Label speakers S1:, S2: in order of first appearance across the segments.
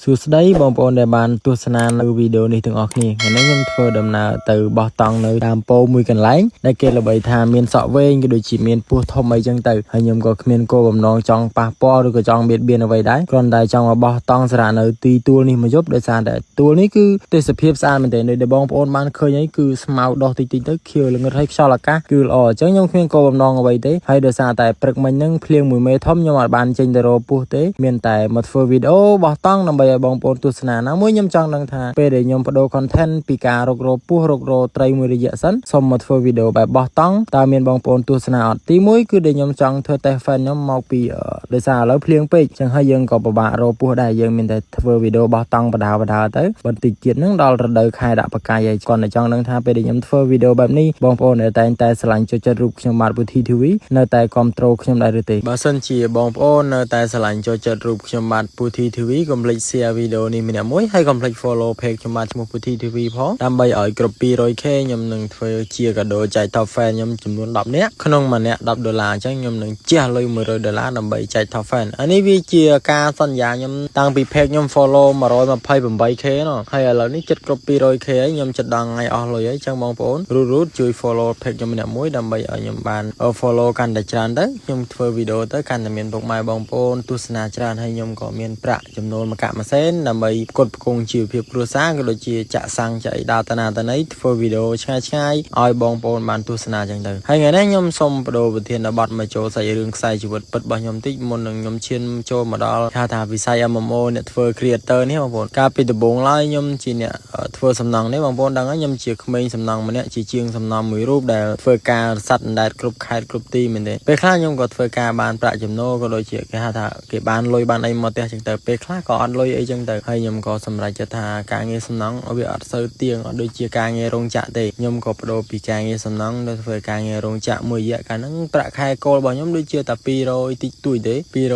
S1: សួស្តីបងប្អូនដែលបានទស្សនានៅវីដេអូនេះទាំងអស់គ្នាថ្ងៃនេះខ្ញុំធ្វើដំណើរទៅបោះតង់នៅតាមពោមួយកន្លែងដែលគេល្បីថាមានសក់វែងក៏ដូចជាមានពោះធំអីចឹងទៅហើយខ្ញុំក៏គ្មានគោលបំណងចង់ប៉ះពាល់ឬក៏ចង់បៀតបៀនអ្វីដែរគ្រាន់តែចង់មកបោះតង់សម្រាប់នៅទីទួលនេះមួយយប់ដោយសារតែទួលនេះគឺទេសភាពស្អាតមែនទែនដូចបងប្អូនបានឃើញអីគឺស្មៅដោះតិចតិចទៅខៀវល្ងឹតហើយខ្យល់អាកាសគឺល្អអញ្ចឹងខ្ញុំគ្មានគោលបំណងអ្វីទេហើយដោយសារតែព្រឹកមិញហ្នឹងភ្លៀងមួយមេធំខ្ញុំអាចបានចេញទៅរកពោះទេមានតែមកធ្វើវីដេអូបោះតង់ដើម្បីឲ្យបងប្អូនទស្សនាណាមួយខ្ញុំចង់ដឹងថាពេលដែលខ្ញុំបដូរ content ពីការរុករកពោះរុករកត្រីមួយរយៈសិនសូមមកធ្វើវីដេអូបែបបោះតង់តើមានបងប្អូនទស្សនាអត់ទី1គឺដែលខ្ញុំចង់ធ្វើ test fan ខ្ញុំមកពីដោយសារឥឡូវភ្លៀងពេកអញ្ចឹងហើយយើងក៏ពិបាករកពោះដែរយើងមានតែធ្វើវីដេអូបោះតង់បដាទៅបន្តិចទៀតហ្នឹងដល់រដូវខែដាក់បកាយហើយគាត់តែចង់ដឹងថាពេលដែលខ្ញុំធ្វើវីដេអូបែបនេះបងប្អូនដែលតែងតែស្រឡាញ់ចូលចិត្តរូបខ្ញុំបាទពុធី TV នៅតែគ្រប់ត្រូលខ្ញុំដែរឬទេបើសិនជាបងប្អូននៅតែស្រឡាញ់ចូលចិត្តរូបខ្ញុំបាទពុធី TV កុំភ្លេច share វីដេអូនេះម្នាក់មួយហើយកុំភ្លេច follow page ខ្ញុំបាទឈ្មោះពុធី TV ផងដើម្បីឲ្យគ្រប់ 200k ខ្ញុំនឹងធ្វើជាកាដូចែក top fan ខ្ញុំចំនួន10នាក់ក្នុងមួយនាក់$10អញ្ចឹងខ្ញុំនឹងជះលុយ$100ដើម្បីចែក top fan អានេះវាជាការសន្យាខ្ញុំតាំងពី page ខ្ញុំ follow 128k ណោះហើយឥឡូវនេះចិត្តគ្រប់ 200k ហើយខ្ញុំចិត្តដល់ថ្ងៃអស់លុយហើយអញ្ចឹងបងប្អូនរូតជួយ follow page ខ្ញុំម្នាក់មួយដើម្បីឲ្យខ្ញុំបាន follow កាន់តែច្រើនទៅខ្ញុំធ្វើវីដេអូទៅកាន់តែមានពុកម៉ែបងប្អូនទស្សនាច្រើនហើយខ្ញុំក៏មានប្រាក់ចំណូលមួយកាក់មួយសែនដើម្បីផ្គត់ផ្គង់ជីវភាពគ្រួសារក៏ដូចជាចាក់សាំងចាក់អីដើរតាណាតាណីធ្វើវីដេអូឆ្ងាយឲ្យបងប្អូនបានទស្សនាចឹងទៅហើយថ្ងៃនេះខ្ញុំសូមបដូរប្រធានបទមកចូលសាច់រឿងខ្សែជីវិតពិតរបស់ខ្ញុំតិចមុននឹងខ្ញុំឈានចូលមកដល់ថាវិស័យ MMO អ្នកធ្វើ creator នេះបងប្អូនកាលពីដំបូងឡើយខ្ញុំជាអ្នកធ្វើសំណង់នេះបងប្អូនដឹងហើយខ្ញុំជាក្មេងសំណង់ម្នាក់ជាជាងសំណង់មួយរូបដែលធ្វើការសັດអណ្ដែតគ្រប់ខេត្តគ្រប់ទីមែនទេពេលខ្លះខ្ញុំក៏ធ្វើការបានប្រាក់ចំណូលក៏ដូចជាគេហៅថាគេបានលុយបានអីមកផ្ទះចឹងទៅពេលខ្លះក៏អត់លុយអីចឹងទៅហើយខ្ញុំក៏សម្រេចចិត្តថាការងារសំណង់វាអត់សូវទៀងអត់ដូចជាការងាររោងចក្រទេខ្ញុំក៏បដូរពីការងារសំណង់ទៅធ្វើការងាររោងចក្រមួយរយៈកាលហ្នឹងប្រាក់ខែគោលរបស់ខ្ញុំដូចជាតែ200តិចតួចទេ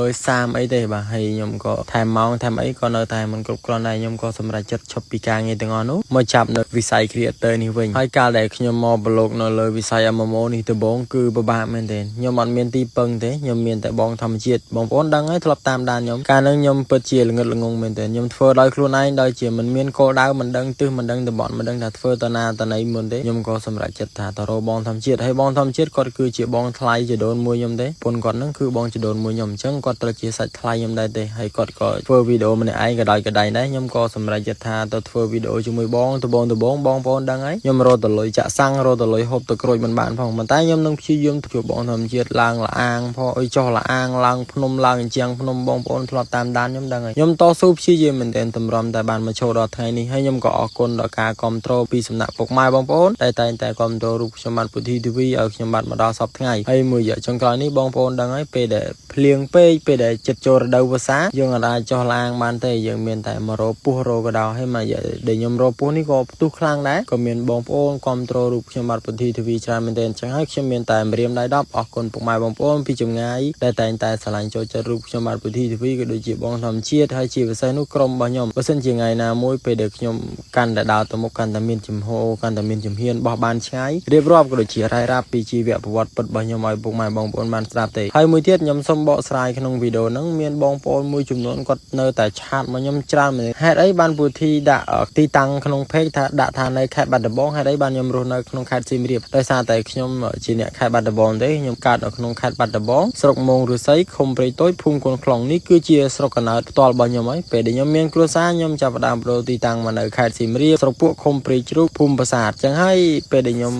S1: 230អីទេបាទហើយខ្ញុំក៏ថែមម៉ោងថែមអីក៏នៅតែមិនគ្រប់គ្រាន់ដែរខ្ញុំក៏សម្រេចចិត្តឈប់ពីការងារទាំងអស់នោះមកចាប់នៅវិស័យ creator នេះវិញហើយកាលដែលខ្ញុំមកប្រឡូកនៅលើវិស័យ MMO នេះដំបូងគឺពិបាកមែនទេខ្ញុំអត់មានទីពឹងទេខ្ញុំមានតែបងធម្មជាតិបងប្អូនដឹងហើយធ្លាប់តាមដានខ្ញុំកាលហ្នឹងខ្ញុំពិតជាល្ងឹតល្ងងមែនទេខ្ញុំធ្វើដោយខ្លួនឯងដោយជាមិនមានគោលដៅមិនដឹងទិសមិនដឹងតំបន់មិនដឹងថាធ្វើតាណាតាណីមុនទេខ្ញុំក៏សម្រេចចិត្តថាទៅរកបងធម្មជាតិហើយបងធម្មជាតិគាត់គឺជាបងថ្លៃជីដូនមួយខ្ញុំទេពុនគាត់ហ្នឹងគឺបងជីដូនមួយខ្ញុំអញ្ចឹងគាត់ត្រូវជាសាច់ថ្លៃខ្ញុំដែរទេហើយគាត់ក៏ធ្វើវីដេអូម្នាក់ឯងក៏ដោយកដៃដែរខ្ញុំក៏សម្រេចចិត្តថាទៅធ្វើវីដេអូជាមួយបងដំបងបងប្អូនដឹងហើយខ្ញុំរត់ទៅលុយចាក់សាំងរត់ទៅលុយហូបទៅក្រូចមិនបានផងប៉ុន្តែខ្ញុំនឹងព្យាយាមជួបបងធម្មជាតិឡើងលអាងផងអីចុះលអាងឡើងភ្នំឡើងអញ្ចឹងភ្នំបងប្អូនធ្លាប់តាមដានខ្ញុំដឹងហើយខ្ញុំតស៊ូព្យាយាមមែនទែនតម្រាំតែបានមកចូលដល់ថ្ងៃនេះហើយខ្ញុំក៏អរគុណដល់ការគាំទ្រពីសំណាក់ពុកម៉ែបងប្អូនតែតែងតែគាំទ្ររូបខ្ញុំបាទពុធី TV ឲ្យខ្ញុំបាទមកដល់សពថ្ងៃហើយមួយរយៈចុងក្រោយនេះបងប្អូនដឹងហើយពេលដែលភ្លៀងពេកពេលដែលចិត្តចូលរដូវវស្សាយើងអាចចុះឡាងបានទេយើងមានតែមករកពោះរកកដោហើយមួយរយៈដែលខ្ញុំរកពោះនេះក៏ផ្ទុះខ្លាំងដែរក៏មានបងប្អូនគាំទ្ររូបខ្ញុំបាទពុធី TV ច្រើនមែនទែនអញ្ចឹងហើយខ្ញុំមានតែម្រាមដៃ10អរគុណពុកម៉ែបងប្អូនពីចម្ងាយដែលតែងតែស្រឡាញ់ចូលចិត្តរូបខ្ញុំបាទពុធី TV ក៏ដូចជាបងធម្មជាតិហើយជាពិសេសនោះក្រុមរបស់ខ្ញុំបើសិនជាថ្ងៃណាមួយពេលដែលខ្ញុំកាន់តែដើរទៅមុខកាន់តែមានជំហរកាន់តែមានជំហានបោះបានឆ្ងាយរៀបរាប់ក៏ដូចជារាយរាប់ពីជីវប្រវត្តិពិតរបស់ខ្ញុំឲ្យពុកម៉ែបងប្អូនបានស្ដាប់ទេហើយមួយទៀតខ្ញុំសូមបកស្រាយក្នុងវីដេអូហ្នឹងមានបងប្អូនមួយចំនួនគាត់នៅតែឆាតមកខ្ញុំច្រើនមែនហេតុអីបានពុធីដាក់ទីតាំងក្នុង page ថាដាក់ថានៅខេត្តបាត់ដំបងហេតុអីបានខ្ញុំរស់នៅក្នុងខេត្តសៀមរាបដោយសារតែខ្ញុំជាអ្នកខេត្តបាត់ដំបងទេខ្ញុំកើតនៅក្នុងខេត្តបាត់ដំបងស្រុកមោងឫស្សីឃុំព្រៃតូចភូមិកូនខ្លងនេះគឺជាស្រុកកំណើតផ្ទាល់របស់ខ្ញុំហើយពេលដែលខ្ញុំមានគ្រួសារខ្ញុំចាប់ផ្ដើមបដូរទីតាំងមកនៅខេត្តសៀមរាបស្រុកពួកឃុំព្រៃជ្រូកភូមិប្រាសាទអញ្ចឹងហើយពេលដែលខ្ញុំ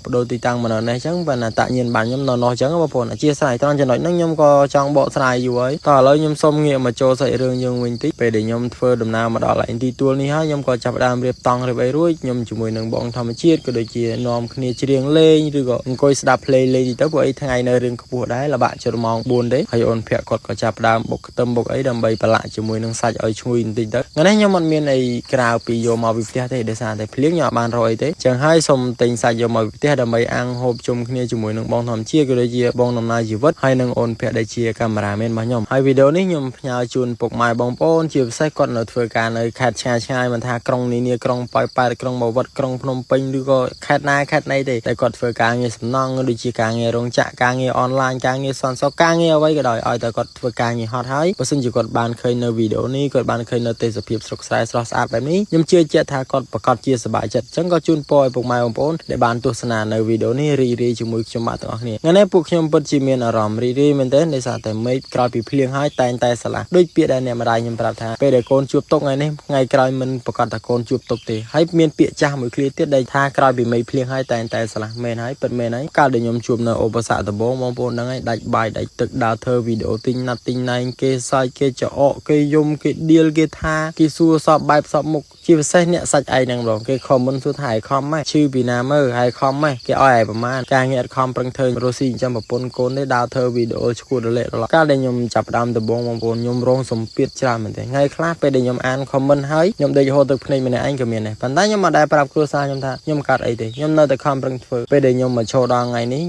S1: បដូរទីតាំងមកនៅនេះអញ្ចឹងបានតាក់ញៀនបានខ្ញុំនៅនោះអញ្ចឹងបងប្អូនអធិស្ឋានត្រង់ចំណុចហ្នឹងខ្ញុំក៏ចង់បកស្រាយយូរហើយតោះឥឡូវខ្ញុំសូមងាកមកចូលសាច់រឿងយើងវិញតិចពេលដែលខ្ញុំធ្វើដំណើរមកដល់ឯទីទួលនេះហើយខ្ញុំក៏ចាប់ផ្ដើមរៀបតង់រៀបអីរួចខ្ញុំជាមួយនឹងបងធម្មជាតិក៏ដូចជានាំគ្នាច្រៀងលេងឬក៏អង្គុយស្ដាប់ភ្លេងលេងតិចទៅព្រោះអីថ្ងៃនៅរឿងខ្ពស់ដែរលបាក់ជិតម៉ោង4ទេហើយអូនភ័ក្រគាត់ក៏ចាប់ផ្ដើមបុកខ្ទឹមបុកអីដើម្បីប្រឡាក់ជាមួយនឹងសាច់ឲ្យឈ្ងុយបន្តិចទៅថ្ងៃនេះខ្ញុំអត់មានអីក្រៅពីយកមកពីផ្ទះទេដោយសារតែភ្លៀងខ្ញុំអត់បានរកអីទេចឹងហើយសូមទិញសាច់យកមកពីផ្ទះដើម្បីអាំងហូបជុំគ្នាជាមួយនឹងបងធម្មជាតិក៏ដូចជាបងដំណើរជីវិតហើយនឹងអូនភ័ក្រដែលជាកាមេរ៉ាមែនរបស់ខ្ញុំហើយវីដេអូនេះខ្ញុំផ្ញើជូនពុកម៉ែបងប្អូនជាពិសេសគាត់នៅធ្វើការនៅខេត្តឆ្ងាយមិនថាក្រុងនានាក្រុងប៉ោយប៉ែតក្រុងបាវិតក្រុងភ្នំពេញឬក៏ខេត្តណាខេត្តណីទេតែគាត់ធ្វើការងារសំណង់ដូចជាការងាររោងចក្រការងារអនឡាញការងារសន្តិសុខការងារអ្វីក៏ដោយឲ្យតែគាត់ធ្វើការងារហត់ហើយបើសិនជាគាត់បានឃើញនៅវីដេអូ នេះគាត់បានឃើញនៅទេសភាពស្រុកស្រែស្រស់ស្អាតបែបនេះខ្ញុំជឿជាក់ថាគាត់ប្រកាសជាសប្បាយចិត្តអញ្ចឹងក៏ជូនពរឲ្យពុកម៉ែបងប្អូនដែលបានទស្សនានៅវីដេអូនេះរីករាយជាមួយខ្ញុំបាទទាំងអស់គ្នាថ្ងៃនេះពួកខ្ញុំពិតជាមានអារម្មណ៍រីករាយមែនទែនដោយសារតែមេឃក្រោយពីភ្លៀងហើយតែងតែស្រឡះដូចពាក្យដែលអ្នកម្ដាយខ្ញុំប្រាប់ថាពេលដែលកូនជួបទុកថ្ងៃនេះថ្ងៃក្រោយមិនប្រកាសថាកូនជួបទុកទេហើយមានពាក្យចាស់មួយឃ្លាទៀតដែលថាក្រោយពីមេឃភ្លៀងហើយតែងតែស្រឡះមែនហើយពិតមែនហើយកាលដែលខ្ញុំជួបនៅឧបសគ្គដំបូងបងប្អូនហ្នឹងហើយដាច់បាយដាច់ទឹកដើរធ្វើវីដេអូទិញណាត់ទិញណែងគេសាយគេចអកគេយំគេដៀលគេថាគេសួរសពបែបសពមុខជាពិសេសអ្នកសាច់ឯងហ្នឹងម្ដងគេខមមិនសួរថាឯខំម៉េចឈឺពីណាមើលឯខំម៉េចគេឲ្យឯប្រមាណការងារអត់ខំប្រឹងធ្វើរស់ស៊ីចិញ្ចឹមប្រពន្ធកូនទេដើរធ្វើវីដេអូឈួតរលាករលកាលដែលខ្ញុំចាប់ផ្ដើមដំបូងបងប្អូនខ្ញុំរងសម្ពាធច្រើនមែនទេថ្ងៃខ្លះពេលដែលខ្ញុំអានខមមិនហើយខ្ញុំដេកហូរទឹកភ្នែកម្នាក់ឯងក៏មានដែរប៉ុន្តែខ្ញុំមិនដែលប្រាប់គ្រួសារខ្ញុំថាខ្ញុំកាត់អីទេខ្ញុំនៅតែខំប្រឹងធ្វើពេលដែលខ្ញុំមកឈរដល់ថ្ងៃនេះ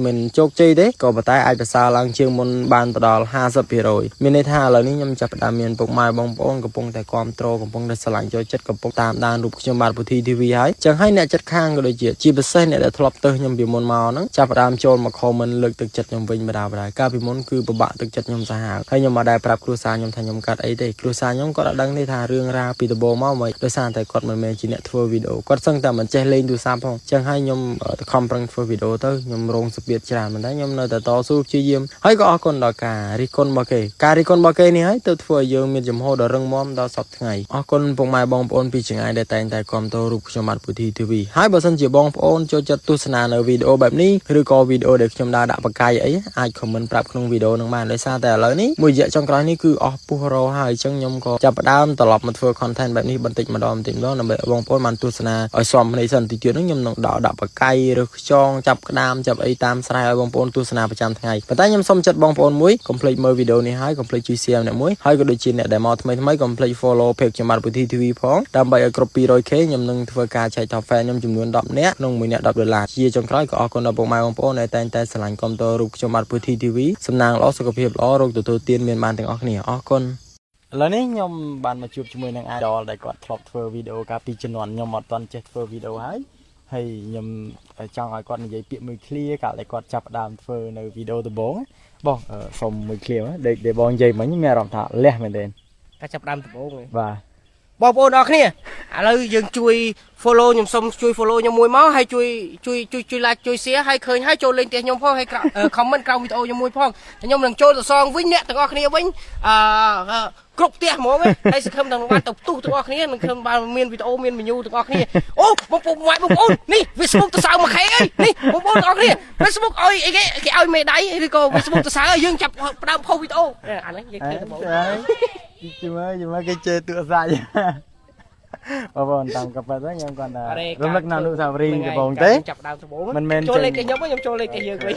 S1: មិនជោគជ័យទេក៏ប៉ុន្តែអាចប្រសើរឡើងជាងមុនបានដល់ 50% មានន័យថាឥឡូវនេះខ្ញុំចាប់ផ្ដើមមានពុកម៉ែបងប្អូនកំពុងតែគាំទ្រកំពុងតែស្រឡាញ់ចូលចិត្តកំពុងតាមដានរូបខ្ញុំបាទពុធី TV ហើយចឹងហើយអ្នកចិត្តខាងក៏ដូចជាពិសេសអ្នកដែលធ្លាប់ទៅខ្ញុំពីមុនមកហ្នឹងចាប់ផ្ដើមចូលមក comment លើកទឹកចិត្តខ្ញុំវិញបដាកាលពីមុនគឺពិបាកទឹកចិត្តខ្ញុំសាហាវហើយខ្ញុំមកដែរប្រាប់គ្រួសារខ្ញុំថាខ្ញុំកាត់អីទេគ្រួសារខ្ញុំគាត់អត់ដឹងទេថារឿងរ៉ាវពីដំបូងមកមិនដោយសារតែគាត់មិនមែនជាអ្នកធ្វើវីដេអូគាត់សឹងតែមិនចេះលេងទូរស័ព្ទផងចឹងហើយខ្ញុំខំប្រឹងធ្វើវីដេអូទៅខ្ញុំរងសម្ពាធច្រើនប៉ុន្តែខ្ញុំនៅតែតស៊ូព្យាយាមហើយក៏អរគុណដល់ការរិះគន់របស់គេការរិះគន់របស់គេនេះហើយទៅធ្វើឲ្យយើងមានចំហដ៏រឹងមាំដល់សប្តាហ៍ថ្ងៃអរគុណពុកម៉ែបងប្អូនពីចម្ងាយដែលតែងតែគាំទ្ររូបខ្ញុំបាទពុធី TV ហើយបើសិនជាបងប្អូនចូលចិត្តទស្សនានៅវីដេអូបែបនេះឬក៏វីដេអូដែលខ្ញុំដាក់បកាយអីអាច comment ប្រាប់ក្នុងវីដេអូនឹងបានដោយសារតែឥឡូវនេះមួយរយៈចុងក្រោយនេះគឺអស់ពុះរោហើយអញ្ចឹងខ្ញុំក៏ចាប់ផ្ដើមត្រឡប់មកធ្វើ content បែបនេះបន្តិចម្ដងដើម្បីបងប្អូនបានទស្សនាឲ្យសមភ្នែកសិនតិចទៀតហ្នឹងខ្ញុំនឹងដាក់បកាយឬខ្យងចាប់ក្តាមចាប់អីតាមស្រែឲ្យបងប្អូនទស្សនាប្រចាំថ្ងៃប៉ុន្តែខ្ញុំសូមចិត្តបងប្អូនមួយកុំភ្លេចមើលវីដេអូនេះហើយកុំភ្លេចជួយ share អ្នកមួយហើយក៏ដូចជាអ្នកដែលមកថ្មីកុំភ្លេច follow page ខ្ញុំបាទពុធី TV ផងដើម្បីឲ្យគ្រប់ 200k ខ្ញុំនឹងធ្វើការចែកថោ fan ខ្ញុំចំនួន10នាក់ក្នុងមួយនាក់$10ជាចុងក្រោយក៏អរគុណដល់ពុកម៉ែបងប្អូនដែលតែងតែស្រឡាញ់គាំទ្ររូបខ្ញុំបាទពុធី TV សំណាងល្អសុខភាពល្អរោគទទួលទានមានបានទាំងអស់គ្នាអរគុណឥឡូវនេះខ្ញុំបានមកជួបជាមួយនឹង idol ដែលគាត់ធ្លាប់ធ្វើវីដេអូកាលពីជំនាន់ខ្ញុំអត់ទាន់ចេះធ្វើវីដេអូហើយខ្ញុំចង់ឲ្យគាត់និយាយពាក្យមួយឃ្លាកាលដែលគាត់ចាប់ដើមធ្វើនៅវីដេអូដំបូងបងសុំមួយឃ្លាដែលបងនិយាយមិញមានអារម្មណ៍ថាលះមែនទេ
S2: ការចាប់ដើមដំបូង
S1: បាទ
S2: បងប្អូនអរគ្នាឥឡូវយើងជួយ follow ខ្ញុំសុំជួយ follow ខ្ញុំមួយមកហើយជួយ like ជួយ share ហើយឃើញហើយចូលលេងផ្ទះខ្ញុំផងហើយ comment ក្រោមវីដេអូខ្ញុំមួយផងខ្ញុំនឹងចូលទៅសងវិញអ្នកទាំងអស់គ្នាវិញគ្រប់ផ្ទះហ្មងហើយសង្ឃឹមទាំងបានទៅផ្ទុះទាំងអស់គ្នានឹងខ្ញុំបានមានវីដេអូមាន menu ទាំងអស់គ្នាអូបងប្អូននេះ Facebook ទៅសើមួយខែអីនេះបងប្អូនទាំងអស់គ្នា Facebook ឲ្យអីគេឲ្យមេដៃឬក៏ Facebook ទៅសើយើងចាប់ផ្ដើមផុសវីដេអូអានេះនិយាយទៅបង
S1: ជាមួយគេជេរទូរស័ព្ទបងប្អូនតាមកប៉ាត់ហ្នឹងខ្ញុំគាត់រំលឹកនៅអនុស្សាវរីយ៍ដំបូងទេ
S2: ចាប់ដើមដំបូង
S1: មិនមែន
S2: ចូលលេខតែខ្ញុំខ្ញុំចូលលេខតែយើងវិញ